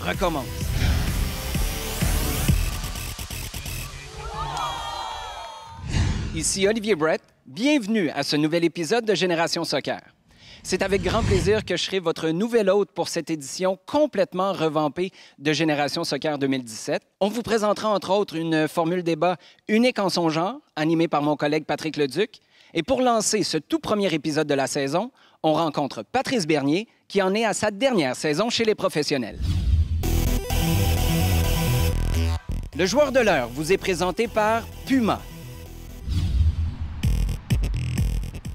recommence. Ici Olivier Brett. Bienvenue à ce nouvel épisode de Génération Soccer. C'est avec grand plaisir que je serai votre nouvel hôte pour cette édition complètement revampée de Génération Soccer 2017. On vous présentera entre autres une formule débat unique en son genre, animée par mon collègue Patrick Leduc. Et pour lancer ce tout premier épisode de la saison, on rencontre Patrice Bernier, qui en est à sa dernière saison chez les professionnels. Le joueur de l'heure vous est présenté par Puma.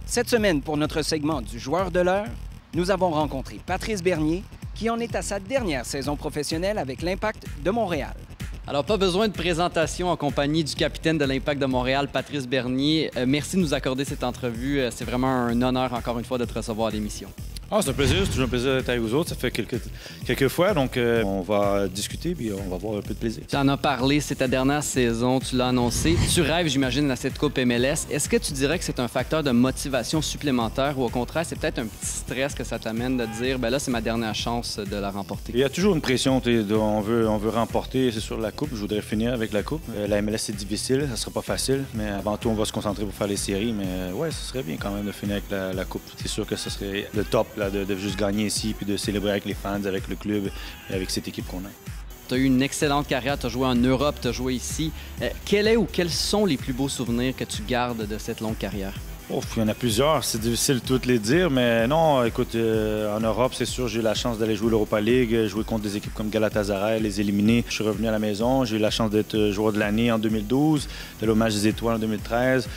Cette semaine, pour notre segment du joueur de l'heure, nous avons rencontré Patrice Bernier, qui en est à sa dernière saison professionnelle avec l'Impact de Montréal. Alors, pas besoin de présentation en compagnie du capitaine de l'Impact de Montréal, Patrice Bernier. Merci de nous accorder cette entrevue. C'est vraiment un honneur, encore une fois, de te recevoir à l'émission. C'est un plaisir. C'est toujours un plaisir d'être avec vous autres. Ça fait quelques fois, donc on va discuter puis on va avoir un peu de plaisir. Tu en as parlé, c'est ta dernière saison, tu l'as annoncé. Tu rêves, j'imagine, à cette Coupe MLS. Est-ce que tu dirais que c'est un facteur de motivation supplémentaire ou au contraire, c'est peut-être un petit stress que ça t'amène de dire, ben là, c'est ma dernière chance de la remporter? Il y a toujours une pression. On veut remporter, c'est sûr, la Coupe. Je voudrais finir avec la Coupe. La MLS, c'est difficile. Ça sera pas facile, mais avant tout, on va se concentrer pour faire les séries. Mais ouais, ce serait bien quand même de finir avec la Coupe. C'est sûr que ce serait le top, là, de juste gagner ici puis de célébrer avec les fans, avec le club et avec cette équipe qu'on a. Tu as eu une excellente carrière, tu as joué en Europe, tu as joué ici. Quels sont les plus beaux souvenirs que tu gardes de cette longue carrière? Il y en a plusieurs, c'est difficile de toutes les dire, mais non, écoute, en Europe, c'est sûr, j'ai eu la chance d'aller jouer l'Europa League, jouer contre des équipes comme Galatasaray, les éliminer. Je suis revenu à la maison, j'ai eu la chance d'être joueur de l'année en 2012, de l'hommage des étoiles en 2013.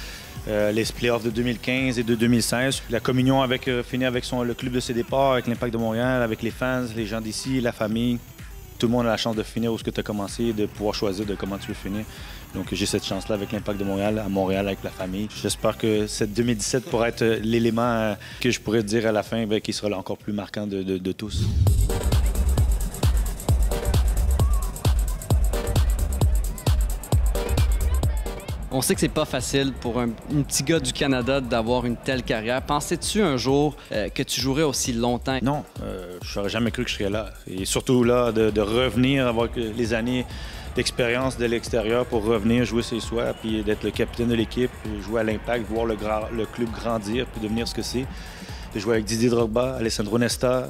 Les playoffs de 2015 et de 2016. La communion finir avec le club de ses départs, avec l'Impact de Montréal, avec les fans, les gens d'ici, la famille. Tout le monde a la chance de finir où tu as commencé et de pouvoir choisir de comment tu veux finir. Donc j'ai cette chance-là avec l'Impact de Montréal, à Montréal, avec la famille. J'espère que cette 2017 pourra être l'élément que je pourrais dire à la fin qui sera encore plus marquant de tous. On sait que c'est pas facile pour un petit gars du Canada d'avoir une telle carrière. Pensais-tu un jour que tu jouerais aussi longtemps? Non, je n'aurais jamais cru que je serais là. Et surtout là, de revenir, avoir les années d'expérience de l'extérieur pour revenir jouer chez soi, puis d'être le capitaine de l'équipe, jouer à l'Impact, voir le club grandir, puis devenir ce que c'est. De jouer avec Didier Drogba, Alessandro Nesta,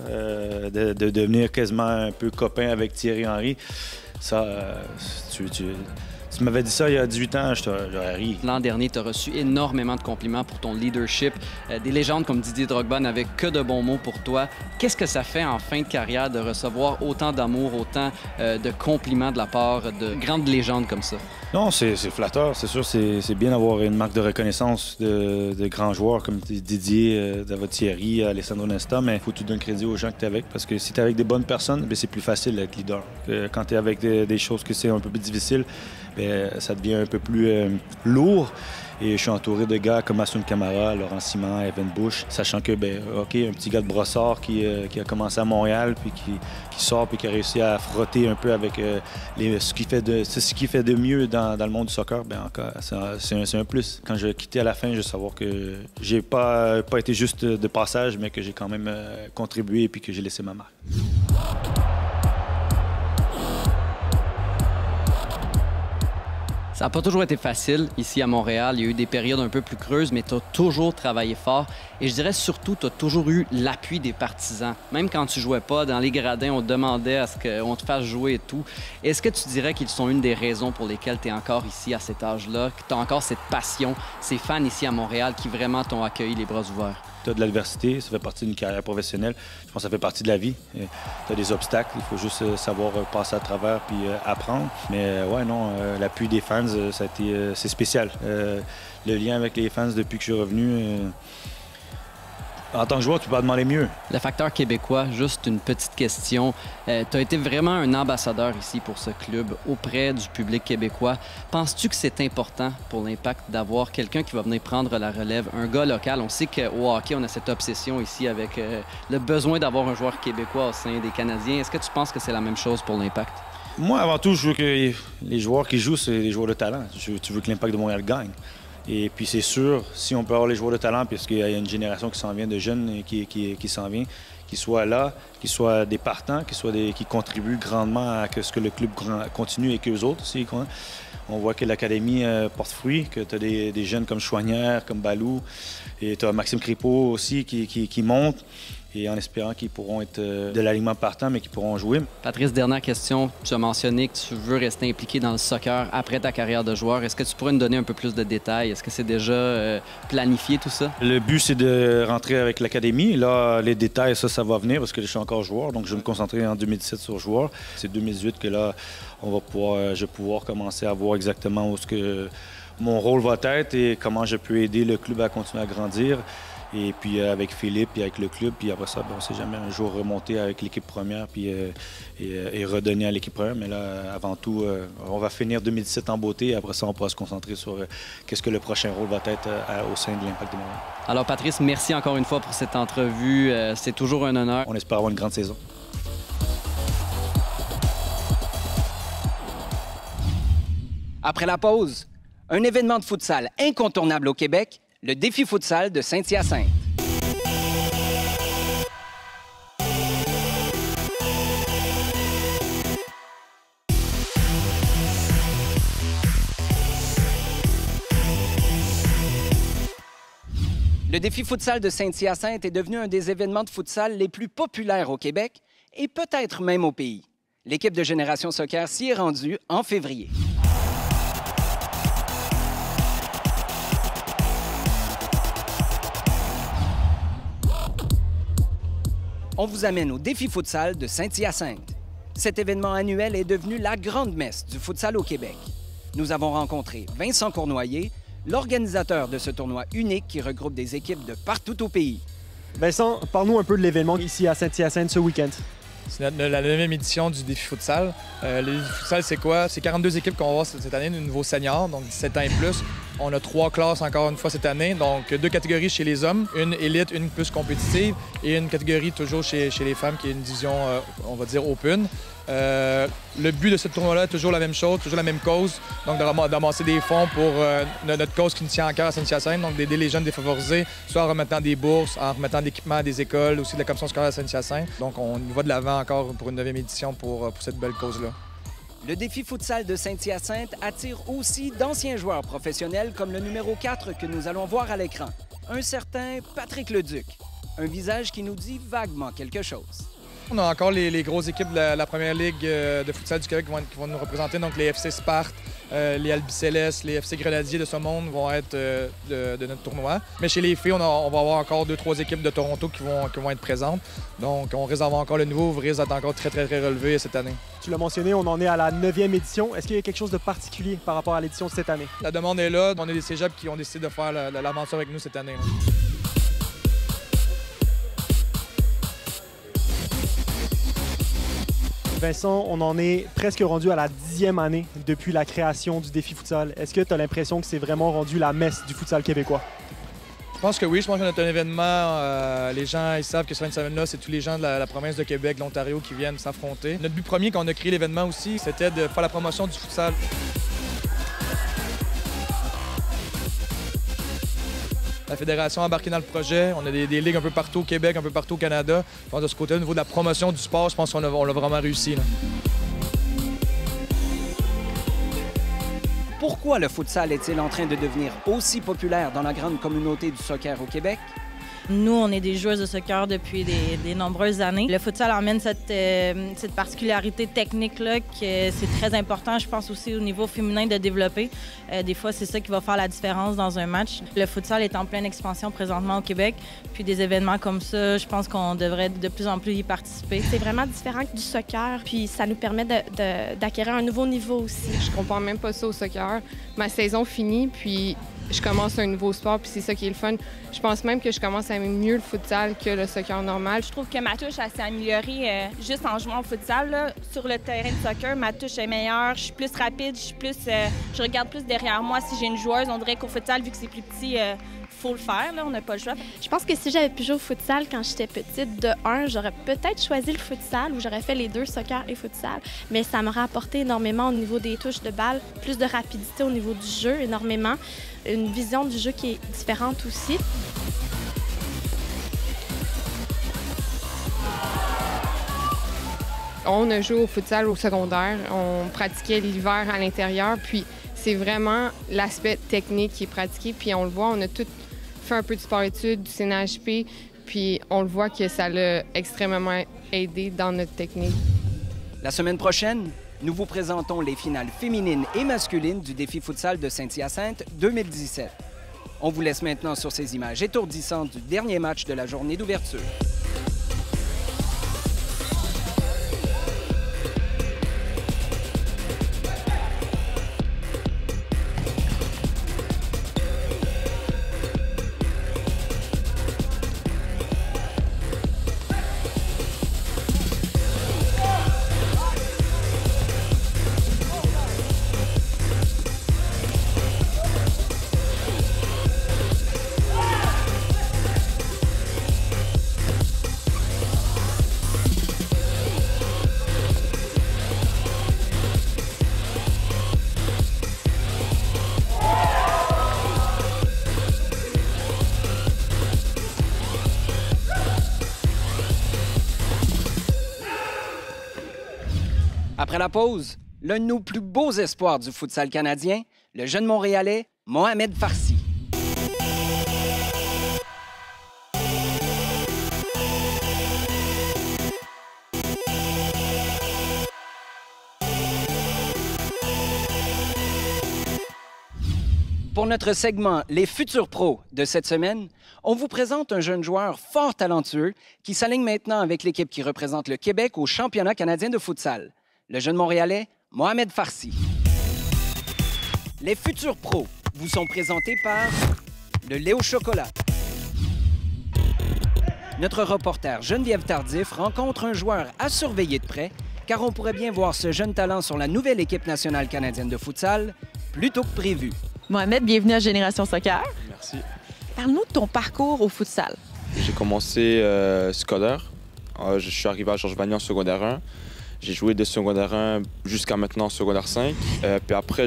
de devenir quasiment un peu copain avec Thierry Henry. Ça, si tu m'avais dit ça il y a 18 ans, j'aurais ri. L'an dernier, tu as reçu énormément de compliments pour ton leadership. Des légendes comme Didier Drogba n'avaient que de bons mots pour toi. Qu'est-ce que ça fait en fin de carrière de recevoir autant d'amour, autant de compliments de la part de grandes légendes comme ça? Non, c'est flatteur. C'est sûr, c'est bien d'avoir une marque de reconnaissance de grands joueurs comme Didier, David Thierry, Alessandro Nesta, mais il faut que tu donnes crédit aux gens que tu es avec parce que si tu es avec des bonnes personnes, c'est plus facile d'être leader. Quand tu es avec des choses que c'est un peu plus difficile, ça devient un peu plus lourd. Et je suis entouré de gars comme Assun Camara, Laurent Simon, Evan Bush, sachant que, un petit gars de Brossard qui a commencé à Montréal, puis qui sort, puis qui a réussi à frotter un peu avec ce qu'il fait de mieux dans le monde du soccer, encore, c'est un plus. Quand je quittais à la fin, je veux savoir que j'ai pas été juste de passage, mais que j'ai quand même contribué et puis que j'ai laissé ma marque. Ça n'a pas toujours été facile ici à Montréal. Il y a eu des périodes un peu plus creuses, mais tu as toujours travaillé fort. Et je dirais surtout, tu as toujours eu l'appui des partisans. Même quand tu jouais pas, dans les gradins, on te demandait à ce qu'on te fasse jouer et tout. Est-ce que tu dirais qu'ils sont une des raisons pour lesquelles tu es encore ici à cet âge-là, que tu as encore cette passion, ces fans ici à Montréal qui vraiment t'ont accueilli les bras ouverts? Tu as de l'adversité, ça fait partie d'une carrière professionnelle. Je pense que ça fait partie de la vie. Tu as des obstacles, il faut juste savoir passer à travers puis apprendre. Mais l'appui des fans, c'est spécial. Le lien avec les fans depuis que je suis revenu, en tant que joueur, tu peux pas demander mieux. Le facteur québécois, juste une petite question. Tu as été vraiment un ambassadeur ici pour ce club auprès du public québécois. Penses-tu que c'est important pour l'Impact d'avoir quelqu'un qui va venir prendre la relève, un gars local? On sait qu'au hockey, on a cette obsession ici avec le besoin d'avoir un joueur québécois au sein des Canadiens. Est-ce que tu penses que c'est la même chose pour l'Impact? Moi, avant tout, je veux que les joueurs qui jouent, c'est des joueurs de talent. Tu veux que l'Impact de Montréal gagne. Et puis c'est sûr, si on peut avoir les joueurs de talent, puisqu'il y a une génération qui s'en vient, de jeunes qui s'en vient, qui soient là, qui soient des partants, qui contribuent grandement à ce que le club continue et qu'eux autres aussi. Quoi. On voit que l'académie porte fruit, que tu as des jeunes comme Chouanière, comme Balou, et tu as Maxime Crépeau aussi qui monte. Et en espérant qu'ils pourront être de l'alignement partant, mais qu'ils pourront jouer. Patrice, dernière question. Tu as mentionné que tu veux rester impliqué dans le soccer après ta carrière de joueur. Est-ce que tu pourrais nous donner un peu plus de détails? Est-ce que c'est déjà planifié tout ça? Le but, c'est de rentrer avec l'académie. Là, les détails, ça va venir parce que je suis encore joueur. Donc, je vais me concentrer en 2017 sur joueur. C'est 2018 que là, je vais pouvoir commencer à voir exactement où mon rôle va être et comment je peux aider le club à continuer à grandir. Et puis avec Philippe et avec le club, puis après ça, on ne sait jamais un jour remonter avec l'équipe première puis, et redonner à l'équipe première. Mais là, avant tout, on va finir 2017 en beauté et après ça, on pourra se concentrer sur qu'est-ce que le prochain rôle va être au sein de l'Impact de Montréal. Alors Patrice, merci encore une fois pour cette entrevue. C'est toujours un honneur. On espère avoir une grande saison. Après la pause, un événement de futsal incontournable au Québec, le défi futsal de Saint-Hyacinthe. Le défi futsal de Saint-Hyacinthe est devenu un des événements de futsal les plus populaires au Québec et peut-être même au pays. L'équipe de Génération Soccer s'y est rendue en février. On vous amène au défi futsal de Saint-Hyacinthe. Cet événement annuel est devenu la grande messe du futsal au Québec. Nous avons rencontré Vincent Cournoyer, l'organisateur de ce tournoi unique qui regroupe des équipes de partout au pays. Vincent, parle-nous un peu de l'événement ici à Saint-Hyacinthe ce week-end. C'est la 9e édition du défi futsal. Le défi futsal, c'est quoi? C'est 42 équipes qu'on va voir cette année, de niveau senior, donc 17 ans et plus. On a 3 classes encore une fois cette année, donc 2 catégories chez les hommes, une élite, une plus compétitive, et une catégorie toujours chez les femmes qui est une division, on va dire, open. Le but de ce tournoi-là est toujours la même chose, toujours la même cause, donc d'amasser des fonds pour notre cause qui nous tient à cœur à Saint-Hyacinthe, donc d'aider les jeunes défavorisés, soit en remettant des bourses, en remettant de l'équipement à des écoles, aussi de la commission scolaire à Saint-Hyacinthe. Donc on va de l'avant encore pour une 9e édition pour cette belle cause-là. Le défi futsal de Saint-Hyacinthe attire aussi d'anciens joueurs professionnels comme le numéro 4 que nous allons voir à l'écran, un certain Patrick Leduc, un visage qui nous dit vaguement quelque chose. On a encore les grosses équipes de la première ligue de futsal du Québec qui vont nous représenter, donc les FC Sparte, les Albicélestes, les FC Grenadiers de ce monde vont être de notre tournoi. Mais chez les filles, on va avoir encore 2-3 équipes de Toronto qui vont être présentes. Donc on risque d'avoir encore le nouveau, on risque d'être encore très relevé cette année. Tu l'as mentionné, on en est à la 9e édition. Est-ce qu'il y a quelque chose de particulier par rapport à l'édition de cette année? La demande est là. On a des cégeps qui ont décidé de faire l'aventure avec nous cette année. Là. Vincent, on en est presque rendu à la 10e année depuis la création du défi futsal. Est-ce que tu as l'impression que c'est vraiment rendu la messe du futsal québécois? Je pense que oui. Je pense que notre événement, les gens ils savent que cette semaine-là, c'est tous les gens de la province de Québec, de l'Ontario qui viennent s'affronter. Notre but premier quand on a créé l'événement aussi, c'était de faire la promotion du futsal. La fédération a embarqué dans le projet. On a des ligues un peu partout au Québec, un peu partout au Canada. Je pense de ce côté, au niveau de la promotion du sport, je pense qu'on l'a vraiment réussi. Là. Pourquoi le futsal est-il en train de devenir aussi populaire dans la grande communauté du soccer au Québec? Nous, on est des joueuses de soccer depuis des nombreuses années. Le futsal emmène cette particularité technique-là que c'est très important, je pense, aussi au niveau féminin de développer. Des fois, c'est ça qui va faire la différence dans un match. Le futsal est en pleine expansion présentement au Québec. Puis des événements comme ça, je pense qu'on devrait de plus en plus y participer. C'est vraiment différent du soccer, puis ça nous permet d'acquérir un nouveau niveau aussi. Je compare même pas ça au soccer. Ma saison finit, puis je commence un nouveau sport, puis c'est ça qui est le fun. Je pense même que je commence à aimer mieux le futsal que le soccer normal. Je trouve que ma touche s'est améliorée juste en jouant au futsal. Là. Sur le terrain de soccer, ma touche est meilleure, je suis plus rapide, je regarde plus derrière moi. Si j'ai une joueuse, on dirait qu'au futsal, vu que c'est plus petit, faut le faire, là, on n'a pas le choix. Je pense que si j'avais pu jouer au futsal quand j'étais petite, de 1, j'aurais peut-être choisi le futsal ou j'aurais fait les deux, soccer et futsal. Mais ça m'aurait apporté énormément au niveau des touches de balle, plus de rapidité au niveau du jeu, énormément. Une vision du jeu qui est différente aussi. On a joué au futsal au secondaire. On pratiquait l'hiver à l'intérieur. Puis c'est vraiment l'aspect technique qui est pratiqué. Puis on le voit, on a tout fait un peu de sport-études, du CNHP. Puis on le voit que ça l'a extrêmement aidé dans notre technique. La semaine prochaine, nous vous présentons les finales féminines et masculines du défi futsal de Saint-Hyacinthe 2017. On vous laisse maintenant sur ces images étourdissantes du dernier match de la journée d'ouverture. Après la pause, l'un de nos plus beaux espoirs du futsal canadien, le jeune Montréalais Mohamed Farsi. Pour notre segment Les futurs pros de cette semaine, on vous présente un jeune joueur fort talentueux qui s'aligne maintenant avec l'équipe qui représente le Québec au championnat canadien de futsal. Le jeune Montréalais, Mohamed Farsi. Les futurs pros vous sont présentés par le lait au chocolat. Notre reporter Geneviève Tardif rencontre un joueur à surveiller de près, car on pourrait bien voir ce jeune talent sur la nouvelle équipe nationale canadienne de futsal plus tôt que prévu. Mohamed, bienvenue à Génération Soccer. Merci. Parle-nous de ton parcours au futsal. J'ai commencé scolaire. Je suis arrivé à Georges Vanier en secondaire 1. J'ai joué de secondaire 1 jusqu'à maintenant en secondaire 5. Puis après,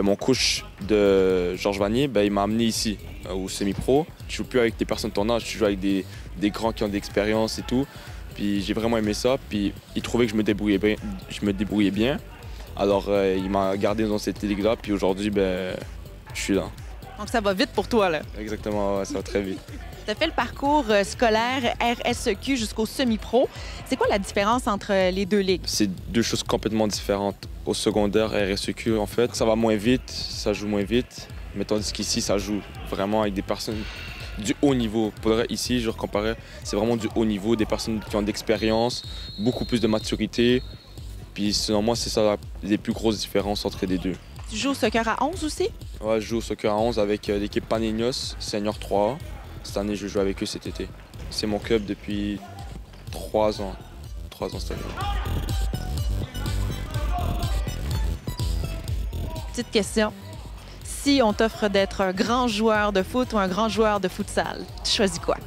mon coach de Georges Vanier, il m'a amené ici, au semi-pro. Je joue plus avec des personnes de ton âge, je joue avec des grands qui ont de l'expérience et tout. Puis j'ai vraiment aimé ça. Puis il trouvait que je me débrouillais bien. Alors il m'a gardé dans cette ligue-là. Puis aujourd'hui, je suis là. Donc ça va vite pour toi, là. Exactement, ouais, ça va très vite. Tu as fait le parcours scolaire RSEQ jusqu'au semi-pro. C'est quoi la différence entre les deux ligues? C'est deux choses complètement différentes. Au secondaire, RSEQ, en fait, ça va moins vite, ça joue moins vite. Mais tandis qu'ici, ça joue vraiment avec des personnes du haut niveau. Pour le reste, ici, je comparais, c'est vraiment du haut niveau, des personnes qui ont de l'expérience, beaucoup plus de maturité. Puis selon moi, c'est ça les plus grosses différences entre les deux. Tu joues au soccer à 11 aussi? Ouais, je joue au soccer à 11 avec l'équipe Panenios, Senior 3A. Cette année, je joue avec eux cet été. C'est mon club depuis 3 ans. 3 ans cette année. Petite question. Si on t'offre d'être un grand joueur de foot ou un grand joueur de futsal, tu choisis quoi?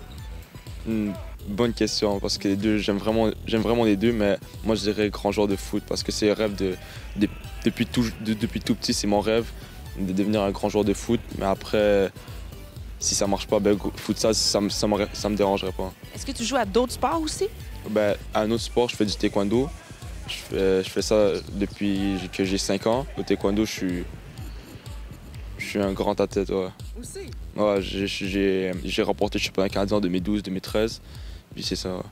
Bonne question, parce que les deux, j'aime vraiment les deux, mais moi, je dirais grand joueur de foot, parce que c'est un rêve depuis tout petit, c'est mon rêve de devenir un grand joueur de foot. Mais après, si ça marche pas, futsal, ça me dérangerait pas. Est-ce que tu joues à d'autres sports aussi? À un autre sport, je fais du taekwondo. Je fais ça depuis que j'ai 5 ans. Au taekwondo, je suis un grand athlète, ouais. Aussi? Ouais, j'ai remporté le championnat canadien en 2012, 2013. Puis c'est ça, ouais.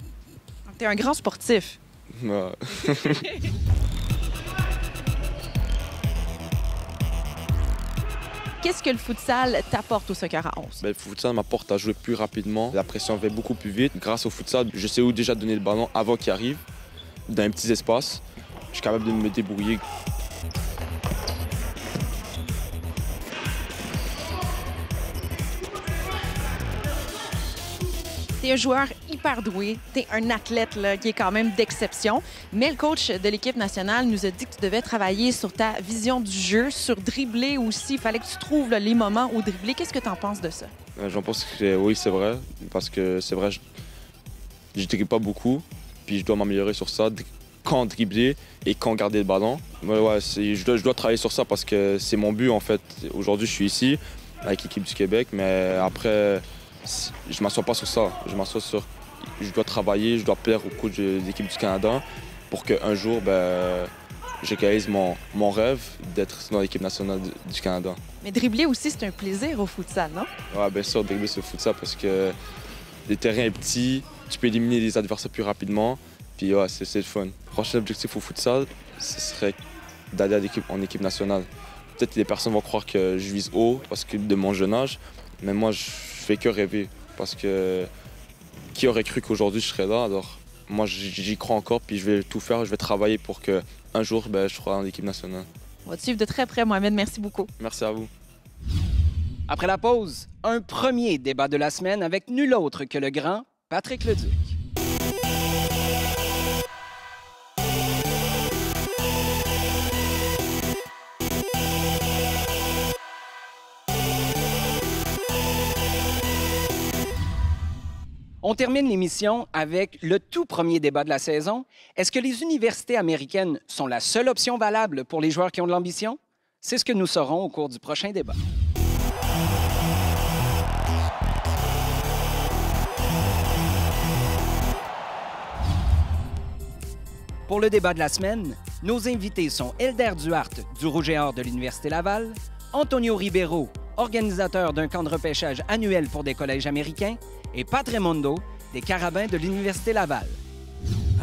Donc, t'es un grand sportif. Ouais. Qu'est-ce que le futsal t'apporte au soccer à 11? Le futsal m'apporte à jouer plus rapidement. La pression va beaucoup plus vite. Grâce au futsal, je sais où déjà donner le ballon avant qu'il arrive, dans un petit espace. Je suis capable de me débrouiller. T'es un joueur hyper doué, t'es un athlète là, qui est quand même d'exception, mais le coach de l'équipe nationale nous a dit que tu devais travailler sur ta vision du jeu, sur dribbler aussi. Il fallait que tu trouves là, les moments où dribbler. Qu'est-ce que tu en penses de ça? J'en pense que oui, c'est vrai, parce que c'est vrai, je dribble pas beaucoup, puis je dois m'améliorer sur ça, quand dribbler et quand garder le ballon. Ouais, je dois travailler sur ça parce que c'est mon but en fait. Aujourd'hui, je suis ici avec l'équipe du Québec, mais après, je m'assois pas sur ça. Je m'assois sur... Je dois travailler, je dois plaire au coach de l'équipe du Canada pour qu'un jour, je réalise mon rêve d'être dans l'équipe nationale du Canada. Mais dribbler aussi, c'est un plaisir au futsal, non? Oui, bien sûr, dribbler sur le futsal parce que le terrain est petit, tu peux éliminer les adversaires plus rapidement. Puis ouais, c'est le fun. Le prochain objectif au futsal, ce serait d'aller en équipe nationale. Peut-être que les personnes vont croire que je vise haut parce que de mon jeune âge, mais moi, je fais que rêver. Parce que qui aurait cru qu'aujourd'hui je serais là? Alors moi, j'y crois encore, puis je vais tout faire, je vais travailler pour qu'un jour, je sois en équipe nationale. On va te suivre de très près, Mohamed. Merci beaucoup. Merci à vous. Après la pause, un premier débat de la semaine avec nul autre que le grand Patrick Leduc. On termine l'émission avec le tout premier débat de la saison. Est-ce que les universités américaines sont la seule option valable pour les joueurs qui ont de l'ambition? C'est ce que nous saurons au cours du prochain débat. Pour le débat de la semaine, nos invités sont Elder Duarte du Rouge et Or de l'Université Laval, Antonio Ribeiro, organisateur d'un camp de repêchage annuel pour des collèges américains, et Pat Raimondo, des Carabins de l'Université Laval.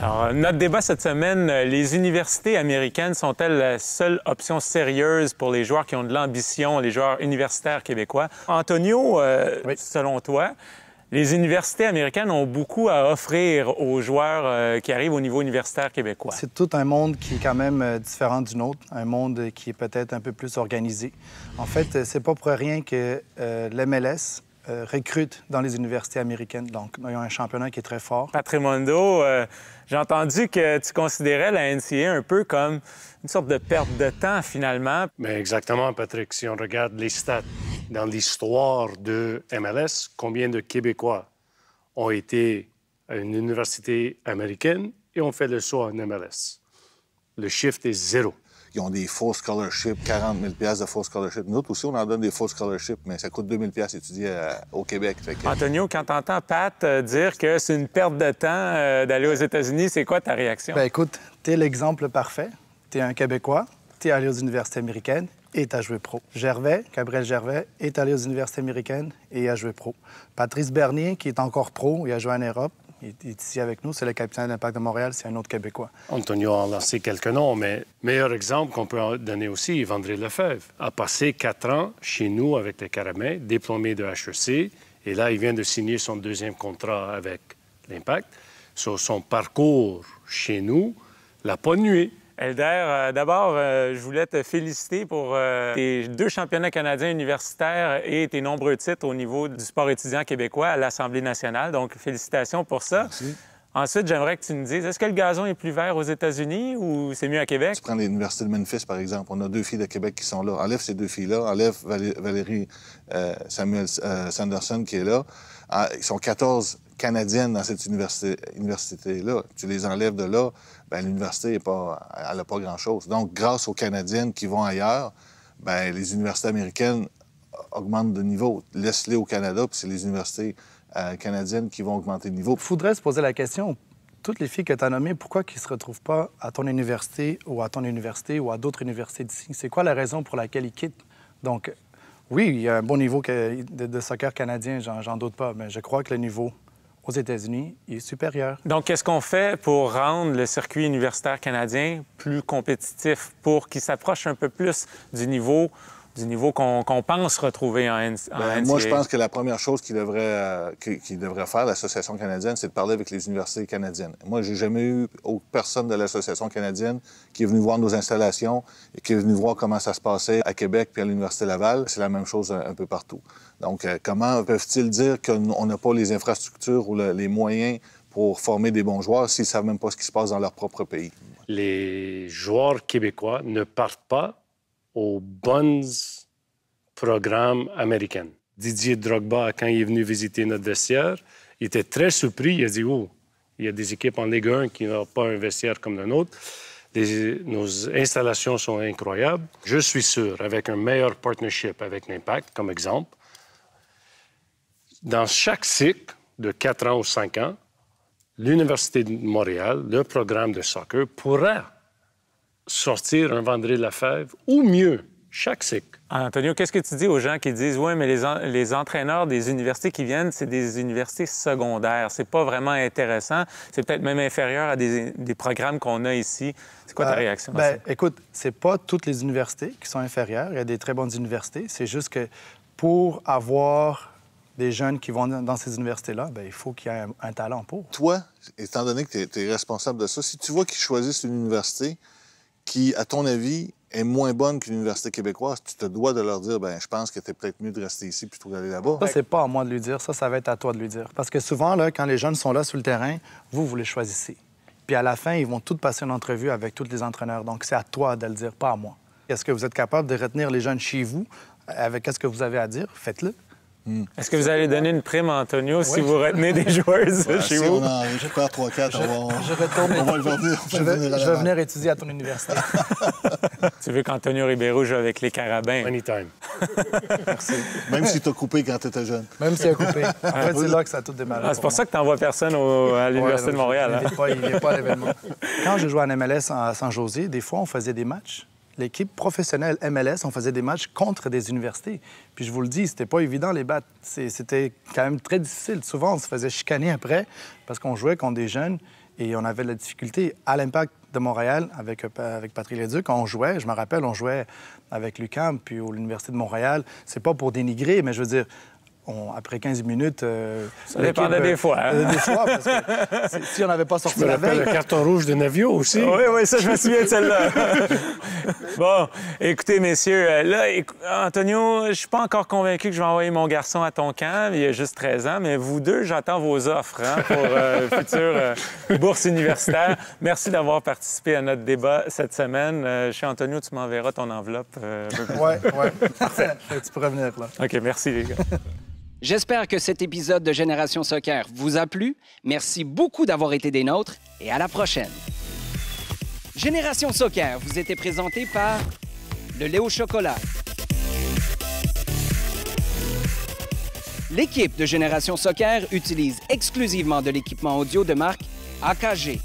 Alors, notre débat cette semaine, les universités américaines sont-elles la seule option sérieuse pour les joueurs qui ont de l'ambition, les joueurs universitaires québécois? Antonio, oui. Selon toi, les universités américaines ont beaucoup à offrir aux joueurs qui arrivent au niveau universitaire québécois. C'est tout un monde qui est quand même différent du nôtre, un monde qui est peut-être un peu plus organisé. En fait, c'est pas pour rien que l'MLS recrute dans les universités américaines. Donc, ils ont un championnat qui est très fort. Pat Raimondo, j'ai entendu que tu considérais la NCAA un peu comme une sorte de perte de temps, finalement. Mais exactement, Patrick. Si on regarde les stats dans l'histoire de MLS, combien de Québécois ont été à une université américaine et ont fait le saut en MLS? Le chiffre est 0. Ils ont des full scholarships, 40 000 de full scholarships. Nous autres aussi, on en donne des full scholarships, mais ça coûte 2 000 étudier au Québec. Antonio, quand tu entends Pat dire que c'est une perte de temps d'aller aux États-Unis, c'est quoi ta réaction? Bien, écoute, t'es l'exemple parfait. T'es un Québécois, t'es allé aux universités américaines et t'as joué pro. Gabriel Gervais, est allé aux universités américaines et a joué pro. Patrice Bernier, qui est encore pro, il a joué en Europe. Il est ici avec nous, c'est le capitaine de l'Impact de Montréal, c'est un autre Québécois. Antonio a lancé quelques noms, mais meilleur exemple qu'on peut donner aussi, Yves-André Lefebvre a passé 4 ans chez nous avec les Carabins, diplômé de HEC, et là, il vient de signer son 2e contrat avec l'Impact. Sur son parcours chez nous l'a pas nué. Elder, d'abord, je voulais te féliciter pour tes 2 championnats canadiens universitaires et tes nombreux titres au niveau du sport étudiant québécois à l'Assemblée nationale. Donc, félicitations pour ça. Merci. Ensuite, j'aimerais que tu nous dises, est-ce que le gazon est plus vert aux États-Unis ou c'est mieux à Québec? Tu prends l'Université de Memphis, par exemple. On a 2 filles de Québec qui sont là. Enlève ces 2 filles-là. Enlève Valérie Samuel Sanderson qui est là. Ils sont 14 Canadiennes dans cette université-là. Tu les enlèves de là, bien, l'université n'a pas grand-chose. Donc, grâce aux Canadiennes qui vont ailleurs, bien, les universités américaines augmentent de niveau. Laisse-les au Canada, puis c'est les universités canadiennes qui vont augmenter de niveau. Il faudrait se poser la question, toutes les filles que tu as nommées, pourquoi ils ne se retrouvent pas à ton université ou à ton université ou à d'autres universités d'ici? C'est quoi la raison pour laquelle ils quittent? Donc, oui, il y a un bon niveau de soccer canadien, j'en doute pas, mais je crois que le niveau aux États-Unis est supérieur. Donc, qu'est-ce qu'on fait pour rendre le circuit universitaire canadien plus compétitif, pour qu'il s'approche un peu plus du niveau qu'on pense retrouver en NCAA? Moi, je pense que la première chose qu'il devrait faire, l'Association canadienne, c'est de parler avec les universités canadiennes. Moi, j'ai jamais eu personne de l'Association canadienne qui est venu voir nos installations et qui est venu voir comment ça se passait à Québec puis à l'Université Laval. C'est la même chose un peu partout. Donc, comment peuvent-ils dire qu'on n'a pas les infrastructures ou les moyens pour former des bons joueurs s'ils ne savent même pas ce qui se passe dans leur propre pays? Les joueurs québécois ne partent pas aux bons programmes américains. Didier Drogba, quand il est venu visiter notre vestiaire, il était très surpris. Il a dit « Oh, il y a des équipes en Ligue 1 qui n'ont pas un vestiaire comme le nôtre. Nos installations sont incroyables. » Je suis sûr, avec un meilleur partnership avec l'Impact, comme exemple, dans chaque cycle de 4 ans ou 5 ans, l'Université de Montréal, le programme de soccer, pourra sortir un Vandré Lefebvre ou mieux, chaque cycle. Antonio, qu'est-ce que tu dis aux gens qui disent « Oui, mais les entraîneurs des universités qui viennent, c'est des universités secondaires. C'est pas vraiment intéressant. C'est peut-être même inférieur à des programmes qu'on a ici. » C'est quoi ta réaction à ça? Écoute, c'est pas toutes les universités qui sont inférieures. Il y a des très bonnes universités. C'est juste que pour avoir des jeunes qui vont dans ces universités-là, il faut qu'il y ait un talent pour. Toi, étant donné que tu es responsable de ça, si tu vois qu'ils choisissent une université qui, à ton avis, est moins bonne qu'une université québécoise, tu te dois de leur dire, je pense que c'est peut-être mieux de rester ici plutôt d'aller là-bas. Ça, c'est pas à moi de lui dire. Ça va être à toi de lui dire. Parce que souvent, là, quand les jeunes sont là sur le terrain, vous les choisissez. Puis à la fin, ils vont tous passer une entrevue avec tous les entraîneurs. Donc, c'est à toi de le dire, pas à moi. Est-ce que vous êtes capable de retenir les jeunes chez vous avec ce que vous avez à dire? Faites-le. Est-ce que vous allez donner une prime à Antonio si vous retenez des joueuses chez vous? On en récupère 3-4, on va le venir. Je vais venir étudier à ton université. Tu veux qu'Antonio Ribeiro joue avec les Carabins? Anytime. Merci. Même si tu as coupé quand tu étais jeune. Même s'il a coupé. En fait, c'est là que ça a tout démarré. C'est pour ça que tu n'envoies personne à l'Université de Montréal. Il n'est pas à l'événement. Quand je jouais en MLS à Saint-José, des fois, on faisait des matchs. L'équipe professionnelle MLS, on faisait des matchs contre des universités. Puis je vous le dis, c'était pas évident les battre. C'était quand même très difficile. Souvent, on se faisait chicaner après parce qu'on jouait contre des jeunes et on avait de la difficulté. À l'Impact de Montréal, avec Patrick Leduc, quand on jouait, je me rappelle, on jouait avec l'UQAM puis à l'Université de Montréal. C'est pas pour dénigrer, mais je veux dire, après 15 minutes... ça dépendait des fois. Hein? Des fois, parce que si on n'avait pas sorti la veille... Je me rappelle le carton rouge de Navio aussi. Oui, ça, je me souviens de celle-là. Bon, écoutez, messieurs, là, Antonio, je suis pas encore convaincu que je vais envoyer mon garçon à ton camp. Il a juste 13 ans, mais vous deux, j'attends vos offres pour future bourse universitaire. Merci d'avoir participé à notre débat cette semaine. Chez Antonio, tu m'enverras ton enveloppe. Oui, parfait. Tu peux revenir, là. OK, merci, les gars. J'espère que cet épisode de Génération Soccer vous a plu. Merci beaucoup d'avoir été des nôtres et à la prochaine. Génération Soccer vous était présenté par le lait au chocolat. L'équipe de Génération Soccer utilise exclusivement de l'équipement audio de marque AKG.